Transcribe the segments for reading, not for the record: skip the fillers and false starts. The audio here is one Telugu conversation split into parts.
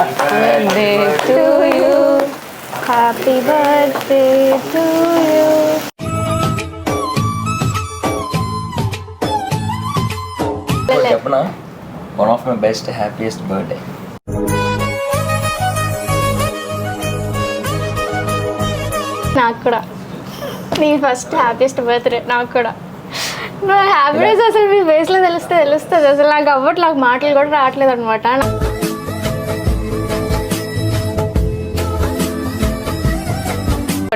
birthday to you. Happy birthday to you. చెప్పనా one of my best happiest birthday. నాకు కూడా నీ ఫస్ట్ హ్యాపీయెస్ట్ బర్త్డే. నాకు కూడా నా హ్యాపీనెస్ అసలు మీ ఫేస్లో తెలుస్తుంది అసలు. నాకు అవ్వట్లేదు, నాకు మాటలు కూడా రావట్లేదు అనమాట.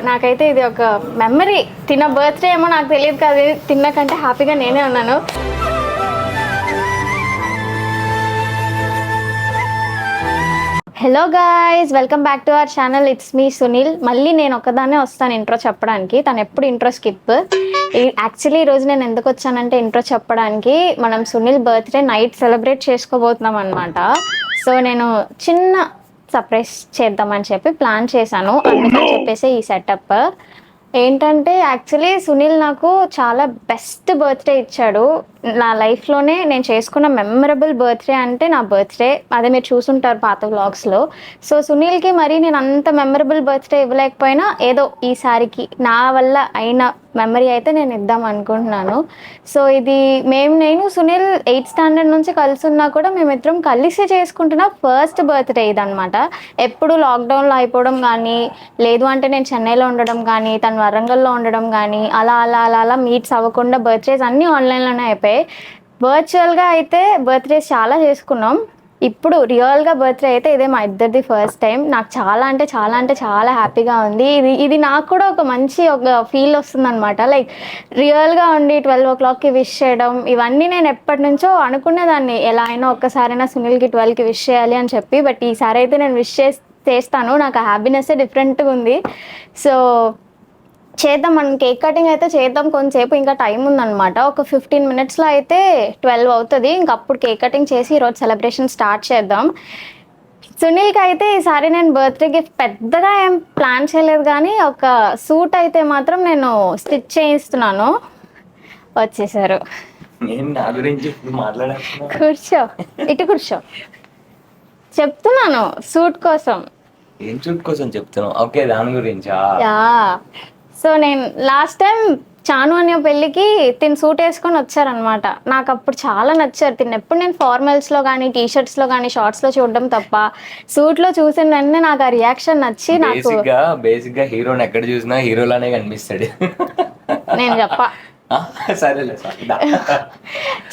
నాకైతే ఇది ఒక మెమరీ. తిన్న బర్త్డే ఏమో నాకు తెలియదు కాదు, తిన్నకంటే హ్యాపీగా నేనే ఉన్నాను. Hello guys, welcome back to our channel. It's me Sunil. మళ్ళీ నేను ఒక్కదాన్నే వస్తాను ఇంట్రో చెప్పడానికి. తను ఎప్పుడు ఇంట్రో స్కిప్. యాక్చువల్లీ ఈరోజు నేను ఎందుకు వచ్చానంటే ఇంట్రో చెప్పడానికి, మనం సునీల్ బర్త్డే నైట్ సెలబ్రేట్ చేసుకోబోతున్నాం అనమాట. సో నేను చిన్న సర్ప్రైజ్ చేద్దామని చెప్పి ప్లాన్ చేశాను. అందుకని చెప్పేసి ఈ సెటప్ ఏంటంటే, యాక్చువల్లీ సునీల్ నాకు చాలా బెస్ట్ బర్త్డే ఇచ్చాడు. నా లైఫ్లోనే నేను చేసుకున్న మెమరబుల్ బర్త్డే అంటే నా బర్త్డే. అదే మీరు చూసుంటారు పాత వ్లాగ్స్లో. సో సునీల్కి మరి నేను అంత మెమరబుల్ బర్త్డే ఇవ్వలేకపోయినా ఏదో ఈసారికి నా వల్ల అయిన మెమరీ అయితే నేను ఇద్దాం అనుకుంటున్నాను. సో ఇది నేను సునీల్ 8th స్టాండర్డ్ నుంచి కలిసి ఉన్నా కూడా మేమిద్దరం కలిసి చేసుకుంటున్న ఫస్ట్ బర్త్డే ఇదనమాట. ఎప్పుడు లాక్డౌన్లో అయిపోవడం కానీ, లేదు అంటే నేను చెన్నైలో ఉండడం కానీ, తను వరంగల్లో ఉండడం కానీ, అలా మీట్స్ అవ్వకుండా బర్త్డేస్ అన్నీ ఆన్లైన్లోనే అయిపోయాయి. వర్చువల్గా అయితే బర్త్డేస్ చాలా చేసుకున్నాం. ఇప్పుడు రియల్గా బర్త్డే అయితే ఇదే మా ఇద్దరిది ఫస్ట్ టైం. నాకు చాలా హ్యాపీగా ఉంది. ఇది నాకు కూడా ఒక మంచి ఫీల్ వస్తుంది అనమాట. లైక్ రియల్గా ఉండి 12 o'clockకి విష్ చేయడం, ఇవన్నీ నేను ఎప్పటి నుంచో అనుకునేదాన్ని. ఎలా అయినా ఒక్కసారైనా సునీల్కి 12కి విష్ చేయాలి అని చెప్పి. బట్ ఈసారి అయితే నేను విష్ చేస్తాను. నాకు ఆ హ్యాపీనెస్సే డిఫరెంట్గా ఉంది. సో చేద్దాం, మనం కేక్ కటింగ్ అయితే చేద్దాం. కొంతసేపు ఇంకా టైం ఉందన్నమాట. ఒక 15 minutesలో అయితే 12 అవుతుంది. ఇంక అప్పుడు కేక్ కటింగ్ చేసి ఈరోజు సెలబ్రేషన్ స్టార్ట్ చేద్దాం. సునీల్కి అయితే ఈసారి నేను బర్త్డే గిఫ్ట్ పెద్దగా ఏం ప్లాన్ చేయలేదు, కానీ ఒక సూట్ అయితే మాత్రం నేను స్టిచ్ చేయిస్తున్నాను. వచ్చేసారు. కూర్చో, ఇటు కూర్చో. చెప్తున్నాను సూట్ కోసం. ఏం సూట్ కోసం చెప్తున్నావు? ఓకే, దాని గురించా? సో నేను లాస్ట్ టైం చాను అనే పెళ్ళికి తిని సూట్ వేసుకొని వచ్చారనమాట. నాకు అప్పుడు చాలా నచ్చారు. ఎప్పుడు నేను ఫార్మల్స్లో కానీ, టీషర్ట్స్లో కానీ, షార్ట్స్లో చూడడం తప్ప సూట్లో చూసిన వెంటనే నాకు ఆ రియాక్షన్ నచ్చి, నాకు బేసిక్గా హీరోని ఎక్కడ చూసినా హీరోలానే కనిపిస్తాడు. నేను చెప్పా సరేలే.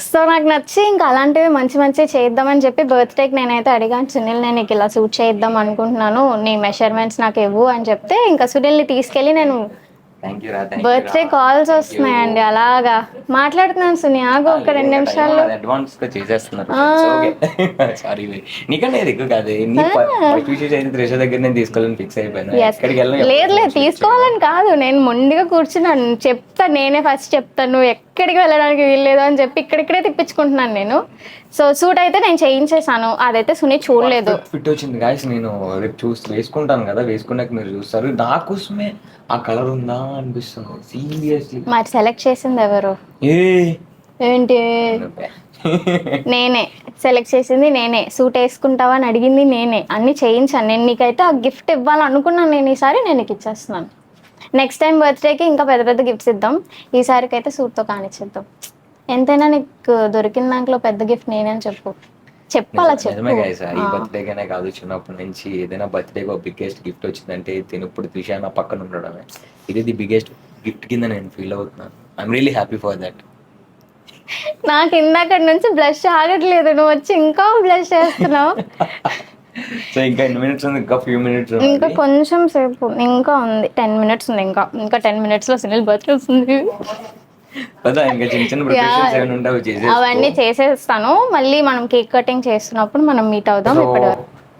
సో నాకు నచ్చి ఇంకా అలాంటివి మంచి చేద్దామని చెప్పి బర్త్డేకి నేనైతే అడిగాను సునీల్, నేను నీకు ఇలా సూట్ చేద్దాం అనుకుంటున్నాను, నీ మెషర్మెంట్స్ నాకు ఇవ్వు అని చెప్తే ఇంకా సునీల్ని తీసుకెళ్ళి నేను బర్త్డే కాల్స్ వస్తున్నాయండి, అలాగా మాట్లాడుతున్నాను. సునీ ఆగు ఒక 2 నిమిషాలు. అడ్వాన్స్ గా చేసేస్తున్నారు. సారీ, నీకంటే ఎక్కువ కాదు. దగ్గర నేను తీసుకోవాలని ఫిక్స్ అయిపోయాను. లేదు తీసుకోవాలని కాదు, నేను మొండిగా కూర్చున్నాను. నేనే ఫస్ట్ చెప్తాను, నువ్వు ఎక్కడికి వెళ్ళడానికి వీల్లేదు అని చెప్పి ఇక్కడిక్కడే తిప్పించుకుంటున్నాను నేను. సో సూట్ అయితే నేను చేయించేసాను. అదైతే సునీ చూడలేదు. ఫిట్ వచ్చింది గాయస్. నేను రేపు వేసుకుంటాను కదా, వేసుకున్నాక మీరు చూస్తారు. నాకోసమే ఆ కలర్ ఉందా అనిపిస్తుంది సీరియస్లీ. మరి సెలెక్ట్ చేసింది ఎవరు? ఏంటి? నేనే సెలెక్ట్ చేసింది నేనే. సూట్ వేసుకుంటావా అని అడిగింది నేనే. అన్ని చేయించాను నేను. నీకైతే ఆ గిఫ్ట్ ఇవ్వాలనుకున్నాను నేను. ఈసారి నేను నీకు ఇచ్చేస్తున్నాను. నెక్స్ట్ టైం బర్త్డేకి ఇంకా పెద్ద గిఫ్ట్స్ ఇద్దాం. ఈసారికి అయితే సూట్తో కానిచ్చేద్దాం. ఎంతైనా నీకు దొరికిన దాంట్లో పెద్ద గిఫ్ట్ నేనే అని చెప్పాలా చెప్పు. ఈ బర్త్డేకనే కాదు, చిన్నప్పటి నుంచి ఏదైనా బర్త్డేకి ఒక బిగ్గెస్ట్ గిఫ్ట్ వచ్చిందంటే తినప్పుడు త్రిష నా పక్కన ఉండడమే. ఇది ది బిగ్గెస్ట్ గిఫ్ట్ కింద నేను ఫీల్ అవుతున్నాను. I'm really happy for that. నాకు ఇందాక నుంచి బ్లష్ ఆగట్లేదు, నువ్వు వచ్చి ఇంకా బ్లష్ చేస్తున్నావు. సో ఇంకా ఎన్ని మినిట్స్ ఉంది? ఇంకా ఫ్యూ మినిట్స్, ఇంకా కొంచెం సేపు ఇంకా ఉంది. 10 minutes ఉంది. ఇంకా 10 minutesలో సునీల్ బర్త్డే వస్తుంది. అవన్నీ చేసేస్తాను. మళ్ళీ మనం కేక్ కటింగ్ చేస్తున్నప్పుడు మనం మీట్ అవుదాం. ఇప్పుడు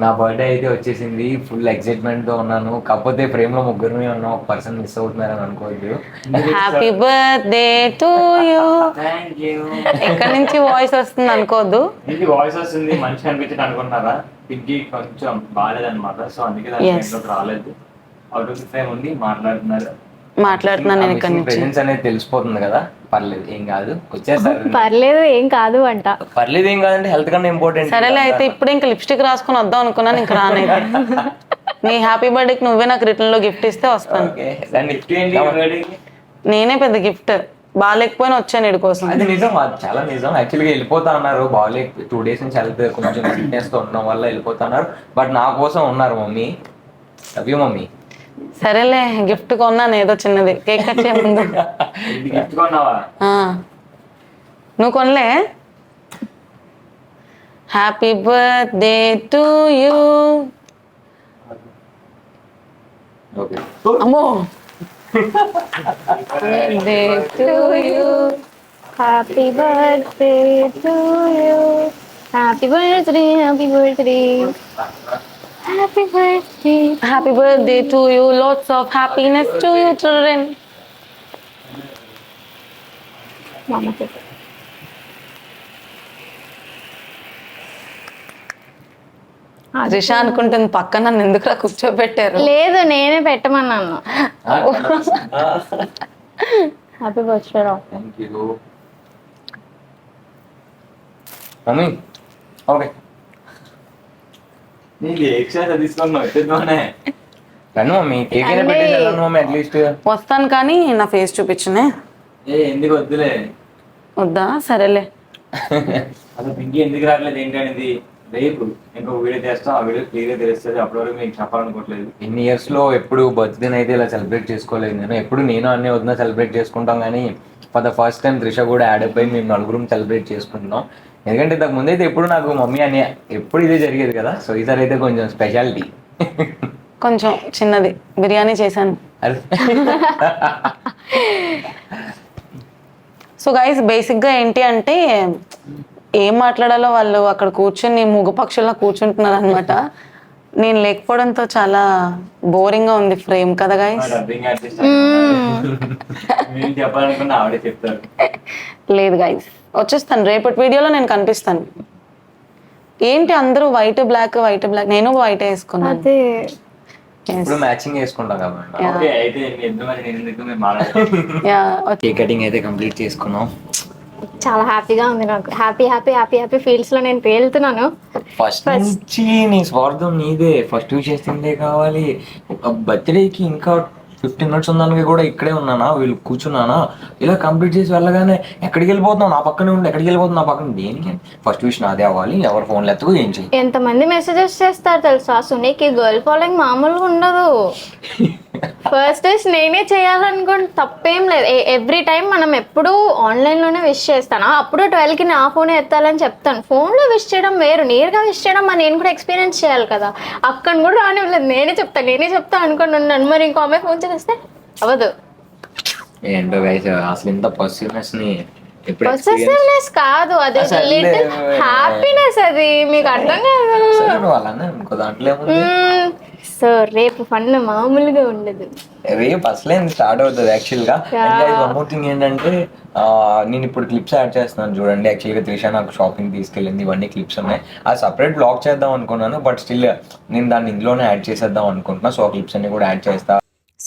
నా బర్త్డే అయితే వచ్చేసింది. ఫుల్ ఎక్సైట్మెంట్ తో ఉన్నాను. కాకపోతే ఫ్రేమ్ లో ముగ్గురు ఉన్నాం, ఒక పర్సన్ మిస్ అవుతున్నారని అనుకోవద్దు. Happy birthday to you. ఎక్కడి నుంచి వాయిస్ వస్తుంది అనుకోవద్దు. ఇది వాయిస్ వస్తుంది, మంచిగా అనిపించడం అనుకున్నారా? పిగ్గి కొంచెం బాగాలేదన్నమాట. సో అందుకే దానికి రాలేదు. అవుట్ ఆఫ్ ది ఫ్రేమ్ ఉంది, మాట్లాడుతున్నాను నేను ఇక్కడ నుంచి. ప్రెజెన్స్ అనేది తెలిసిపోతుంది కదా. పర్లేదు ఏం కాదు వచ్చేస్తారు. పర్లేదు ఏం కాదు అంట. పర్లేదు ఏం కాదంటే హెల్త్ కన్నా ఇంపార్టెంట్. సరేలే అయితే ఇప్పుడు ఇంకా లిప్స్టిక్ రాసుకొని వద్దాం అనుకున్నాను, ఇంకా రానైతే. నీ హ్యాపీ బర్త్డేకి నువ్వే నాకు రిటర్న్ లో గిఫ్ట్ ఇస్తే వస్తాను. నేనే పెద్ద గిఫ్ట్, బాగాలేకపోయినా వచ్చాను ఇడి కోసం. అది నిజం, అది చాలా నిజం. యాక్చువల్గా వెళ్ళిపోతా అన్నారు, బాగాలే 2 days నుంచి హెల్త్ కొంచెం ఫిట్నెస్ తో ఉండడం వల్ల వెళ్ళిపోతా అన్నారు. బట్ నా కోసం ఉన్నారు మమ్మీ. Love you mummy. సరేలే గిఫ్ట్ కొన్నాను ఏదో చిన్నది, కేక్ కట్ చేయ ముందు. గిఫ్ట్ కొన్నావా? నువ్వు కొనలే? Happy birthday to you. Okay. అమ్మో. Birthday to you. Happy birthday to you. Happy birthday, happy birthday, happy birthday. Happy birthday to you. Lots of happiness to you children. Risha అనుకుంటుంది పక్కన నన్ను ఎందుకురా కూర్చోబెట్టారు. లేదు నేనే పెట్టమన్నాను. హ్యాపీ బర్త్డే రా. Thank you mummy. ఓకే రండి మమ్మీ, కేక్ అయినా పెట్టేసాను మమ్మీ అట్లీస్ట్. వస్తాను కానీ నా ఫేస్ చూపించనే. ఎందుకు వద్దులే. వద్దా? సరేలే. అసలు పింకీ ఎందుకు రావట్లేదు ఏంటనేది రేపు ఇంకొక వీడియో చేస్తాం, ఆ వీడియో క్లియర్గా తెలుస్తుంది. అప్పటి వరకు మీకు చెప్పాలనుకోవట్లేదు. ఇన్ని ఇయర్స్ లో ఎప్పుడు బర్త్డే అయితే ఇలా సెలబ్రేట్ చేసుకోలేదు నేను. ఎప్పుడు నేను అన్నీ వద్దా సెలబ్రేట్ చేసుకుంటాం, కానీ for the first time Trisha కూడా యాడ్ అయిపోయి మేము నలుగురం సెలబ్రేట్ చేసుకుంటున్నాం. ఎందుకంటే ఇంతకు ముందు అయితే ఎప్పుడు నాకు మమ్మీ అని ఎప్పుడు ఇదే జరిగేది కదా. సో ఈసారి అయితే కొంచెం స్పెషాలిటీ. కొంచెం చిన్నది బిర్యానీ చేశాను. సో గైస్ బేసిక్గా ఏంటి అంటే ఏం మాట్లాడాలో వాళ్ళు అక్కడ కూర్చొని మూగ పక్షుల్లో కూర్చుంటున్నారు అనమాట. నేను లేకపోవడంతో చాలా బోరింగ్ గా ఉంది ఫ్రేమ్ కదా గైస్. లేదు గైస్ వచ్చేస్తాను రేపటి వీడియోలో, నేను కనిపిస్తాను. ఏంటి అందరూ వైట్ బ్లాక్ వైట్ బ్లాక్, నేను వైట్ వేసుకున్నాను. ఇప్పుడు మ్యాచింగ్ వేసుకుంటాం కాబట్టి. కేక్ కటింగ్ అయితే కంప్లీట్ చేసుకున్నాం. చాలా హ్యాపీగా ఉంది నాకు. Happy happy happy happy feels లో నేను తేలుతున్నాను. ఫస్ట్ నుంచి నీ స్వార్థం నీదే. ఫస్ట్ విషెస్ తిండే కావాలి. బర్త్డేకి ఇంకా 15 minutes ఉందానికి కూడా ఇక్కడే ఉన్నానా, వీళ్ళు కూర్చున్నానా, ఇలా కంప్లీట్ చేసి వెళ్ళగానే ఎక్కడికి వెళ్ళిపోతున్నావు, నా పక్కనే ఉండి ఎక్కడికి వెళ్ళిపోతున్నా, నా పక్కన దేనికి? ఫస్ట్ విష్ నాదే అవ్వాలి. ఎవరు ఫోన్లు ఎత్తుకు ఏం చేయి. ఎంతమంది మెసేజెస్ చేస్తారు తెలుసా సునీకి? గర్ల్ ఫాలోయింగ్ మామూలుగా ఉండదు. ఫస్ట్ విష్ నేనే చేయాలనుకోండి, తప్పేం లేదు. ఎవ్రీ టైం మనం ఎప్పుడు ఆన్లైన్లోనే విష్ చేస్తాను. అప్పుడు 12కి నా ఫోన్ ఎత్తాలని చెప్తాను. ఫోన్లో విష్ చేయడం వేరు, నేరుగా విష్ చేయడం నేను కూడా ఎక్స్పీరియన్స్ చేయాలి కదా. అక్కడ కూడా రానివ్వలేదు. నేనే చెప్తా అనుకోండి ఉన్నాను. మరి ఇంకో అమ్మాయి ఫోన్ చేస్తే అవ్వదు. ఏంటో గైస్ అసలు ఇంత పాజిటివ్నెస్ ని పొసెసివ్నెస్ కాదు, అది లిటిల్ హ్యాపీనెస్. అది మీకు అర్థం కాదు. ఇంకో దాంట్లో సో రేపు ఫన్ మామూలుగా ఉండదు. రేపు అసలే స్టార్ట్ అవుతుంది యాక్చువల్గా. వన్ మోర్ థింగ్ ఏంటంటే నేను ఇప్పుడు క్లిప్స్ యాడ్ చేస్తున్నాను చూడండి. యాక్చువల్గా త్రిష నాకు షాపింగ్ తీసుకెళ్ళింది, ఇవన్నీ క్లిప్స్ ఉన్నాయి. అది సపరేట్ బ్లాగ్ చేద్దాం అనుకున్నాను, బట్ స్టిల్ నేను దాన్ని ఇందులోనే యాడ్ చేసేద్దాం అనుకుంటున్నా. సో ఆ క్లిప్స్ అన్ని కూడా యాడ్ చేస్తా.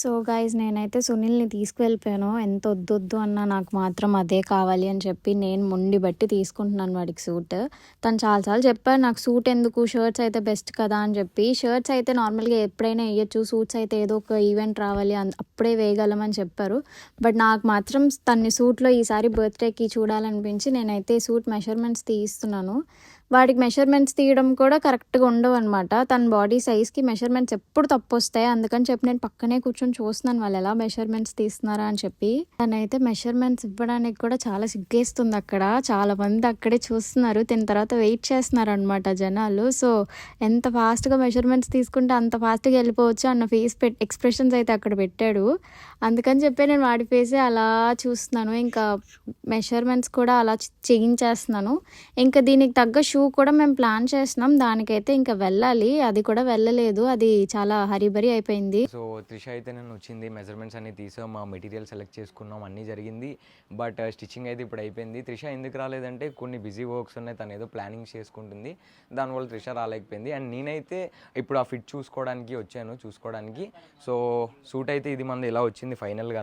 సో గైజ్ నేనైతే సునీల్ని తీసుకువెళ్ళిపోయాను. ఎంత వద్దొద్దు అన్నా నాకు మాత్రం అదే కావాలి అని చెప్పి నేను మొండి బట్టి తీసుకుంటున్నాను వాడికి సూట్. తను చాలాసార్లు చెప్పారు నాకు సూట్ ఎందుకు, షర్ట్స్ అయితే బెస్ట్ కదా అని చెప్పి. షర్ట్స్ అయితే నార్మల్గా ఎప్పుడైనా వేయచ్చు, సూట్స్ అయితే ఏదో ఒక ఈవెంట్ రావాలి అప్పుడే వేయగలమని చెప్పారు. బట్ నాకు మాత్రం తన్ని సూట్లో ఈసారి బర్త్డేకి చూడాలనిపించి నేనైతే సూట్ మెషర్మెంట్స్ తీస్తున్నాను. వాడికి మెషర్మెంట్స్ తీయడం కూడా కరెక్ట్గా ఉండవు అనమాట. తన బాడీ సైజ్కి మెషర్మెంట్స్ ఎప్పుడు తప్పు వస్తాయి. అందుకని చెప్పి నేను పక్కనే కూర్చొని చూస్తున్నాను వాళ్ళు ఎలా మెషర్మెంట్స్ తీస్తున్నారా అని చెప్పి. తనైతే మెషర్మెంట్స్ ఇవ్వడానికి కూడా చాలా సిగ్గేస్తుంది. అక్కడ చాలా మంది అక్కడే చూస్తున్నారు, తిన్న తర్వాత వెయిట్ చేస్తున్నారు అనమాట జనాలు. సో ఎంత ఫాస్ట్గా మెషర్మెంట్స్ తీసుకుంటే అంత ఫాస్ట్గా వెళ్ళిపోవచ్చు అన్న ఫేస్ ఎక్స్ప్రెషన్స్ అయితే అక్కడ పెట్టాడు. అందుకని చెప్పి నేను వాడి ఫేసే అలా చూస్తున్నాను. ఇంకా మెషర్మెంట్స్ కూడా అలా చేయించేస్తున్నాను. ఇంకా దీనికి తగ్గ షూ కూడా మేము ప్లాన్ చేస్తున్నాం. దానికైతే ఇంకా వెళ్ళాలి, అది కూడా వెళ్ళలేదు. అది చాలా హరిబరి అయిపోయింది. సో త్రిష అయితే నేను వచ్చింది, మెజర్మెంట్స్ అన్ని తీసాం, మా మెటీరియల్ సెలెక్ట్ చేసుకున్నాం, అన్నీ జరిగింది. బట్ స్టిచ్చింగ్ అయితే ఇప్పుడు అయిపోయింది. త్రిష ఎందుకు రాలేదంటే కొన్ని బిజీ వర్క్స్ ఉన్నాయి, తను ఏదో ప్లానింగ్ చేసుకుంటుంది, దానివల్ల త్రిష రాలేకపోయింది. అండ్ నేనైతే ఇప్పుడు ఆ ఫిట్ చూసుకోవడానికి వచ్చాను, సో సూట్ అయితే ఇది మనది ఇలా వచ్చింది ఫైనల్గా.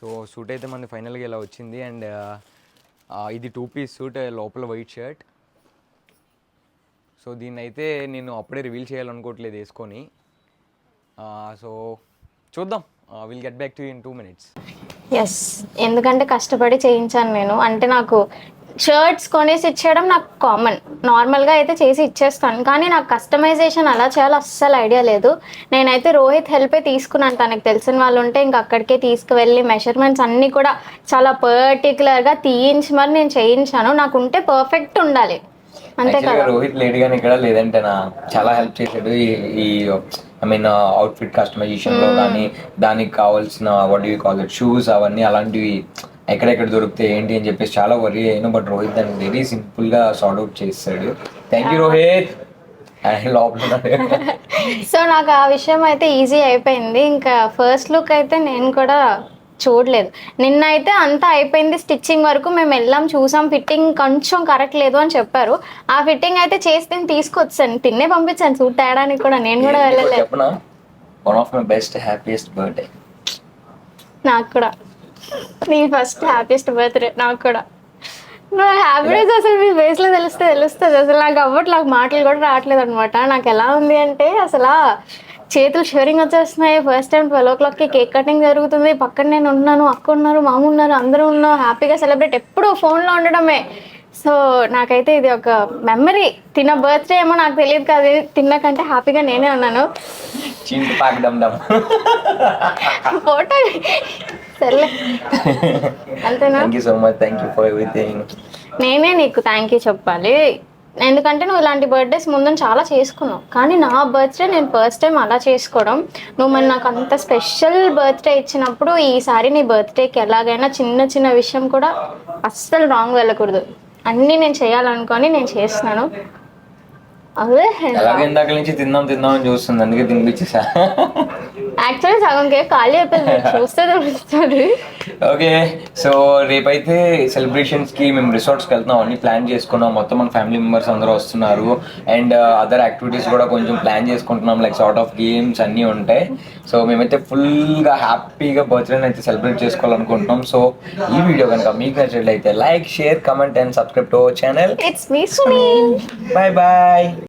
సో సూట్ అయితే మనది ఫైనల్గా ఇలా వచ్చింది. అండ్ ఇది 2-piece సూట్, లోపల వైట్ షర్ట్. సో దీన్ని అయితే నేను అప్పుడే రివీల్ చేయాలనుకోవట్లేదు వేసుకొని. సో చూద్దాం, will get back to in 2 minutes. Yes, ఎందుకంటే కష్టపడి చేయించాను నేను. అంటే నాకు షర్ట్స్ కొనేసి ఇచ్చేయడం నాకు కామన్, నార్మల్గా అయితే చేసి ఇచ్చేస్తాను. కానీ నాకు కస్టమైజేషన్ అలా చేయాలో అస్సలు ఐడియా లేదు. నేనైతే రోహిత్ హెల్పే తీసుకున్నాను, తనకు తెలిసిన వాళ్ళు ఉంటే ఇంక అక్కడికే తీసుకువెళ్ళి మెజర్మెంట్స్ అన్నీ కూడా చాలా పర్టికులర్గా తీయించి మరి నేను చేయించాను. నాకు ఉంటే పర్ఫెక్ట్ ఉండాలి, అంతే కదా. రోహిత్ లేట్ గానీ ఇక్కడ లేదంటే నా చాలా హెల్ప్ చేశాడు ఈ ఐ మీన్ అవుట్ఫిట్ కస్టమైజేషన్ లో కానీ, దానికి కావాల్సిన what you call it shoes అవన్నీ అలాంటివి ఎక్కడెక్కడ దొరికితే ఏంటి అని చెప్పేసి చాలా వరీ అయ్యాను. బట్ రోహిత్ దాన్ని వెరీ సింపుల్ గా సార్ట్ అవుట్ చేస్తాడు. Thank you Rohit. లోపల సో నాకు ఆ విషయం అయితే ఈజీ అయిపోయింది. ఇంకా ఫస్ట్ లుక్ అయితే నేను కూడా చూడలేదు, నిన్న అయితే అంతా అయిపోయింది. స్టిచ్చింగ్ వరకు మేము వెళ్ళాం, చూసాం, ఫిట్టింగ్ కొంచెం కరెక్ట్ లేదు అని చెప్పారు. ఆ ఫిట్టింగ్ అయితే చేసి నేను తీసుకొచ్చాను, తిన్నే పంపించాను సూట్ తేయడానికి కూడా. నేను కూడా వెళ్ళలేదు. One of my best happiest birthday. నాకు కూడా నీ ఫస్ట్ హ్యాపీయెస్ట్ బర్త్డే. నాకు కూడా నా హ్యాపీనెస్ అసలు మీ ఫేస్లో తెలుస్తుంది. అసలు నాకు అవ్వట్లేదు, నాకు మాటలు కూడా రావట్లేదు అనమాట. నాకు ఎలా ఉంది అంటే అసలు చేతులు షివరింగ్ వచ్చేస్తున్నాయి. ఫస్ట్ టైం 12 o'clockకి కేక్ కటింగ్ జరుగుతుంది, పక్కన నేను ఉన్నాను, అక్క ఉన్నారు, మామ ఉన్నారు, అందరూ ఉన్నాం, హ్యాపీగా సెలబ్రేట్. ఎప్పుడు ఫోన్లో ఉండడమే. సో నాకైతే ఇది ఒక మెమరీ. తిన్న బర్త్డే ఏమో నాకు తెలియదు కాదు, తిన్నాకంటే హ్యాపీగా నేనే ఉన్నాను. ఫోటో సర్లే, అంతేనా? నేనే నీకు థ్యాంక్ యూ చెప్పాలి, ఎందుకంటే నువ్వు ఇలాంటి బర్త్డేస్ ముందు చాలా చేసుకున్నావు. కానీ నా బర్త్డే నేను ఫస్ట్ టైం అలా చేసుకోవడం. నువ్వు మరి నాకు అంత స్పెషల్ బర్త్డే ఇచ్చినప్పుడు ఈసారి నీ బర్త్డేకి ఎలాగైనా చిన్న చిన్న విషయం కూడా అస్సలు రాంగ్ వెళ్ళకూడదు. అన్నీ నేను చేయాలనుకొని నేను చేస్తున్నాను. అదే ఇందాక నుంచి తిందాం అని చూస్తుంది, అందుకే తినిపించేసా. యాక్చువల్లీ సగం కేక్ ఖాళీ అయిపోయింది, చూస్తే తెలుస్తుంది. ఓకే, సో రేపైతే సెలబ్రేషన్స్ కి మేము రిసార్ట్స్కి వెళ్తున్నాం, అన్ని ప్లాన్ చేసుకున్నాం. మొత్తం మన ఫ్యామిలీ మెంబర్స్ అందరూ వస్తున్నారు. అండ్ అదర్ యాక్టివిటీస్ కూడా కొంచెం ప్లాన్ చేసుకుంటున్నాం, లైక్ సార్ట్ ఆఫ్ గేమ్స్ అన్నీ ఉంటాయి. సో మేమైతే ఫుల్గా హ్యాపీగా బర్త్డేని అయితే సెలబ్రేట్ చేసుకోవాలనుకుంటున్నాం. సో ఈ వీడియో కనుక మీకు నచ్చినట్లయితే like, share, comment and subscribe to our channel. It's me Sunil. Bye bye.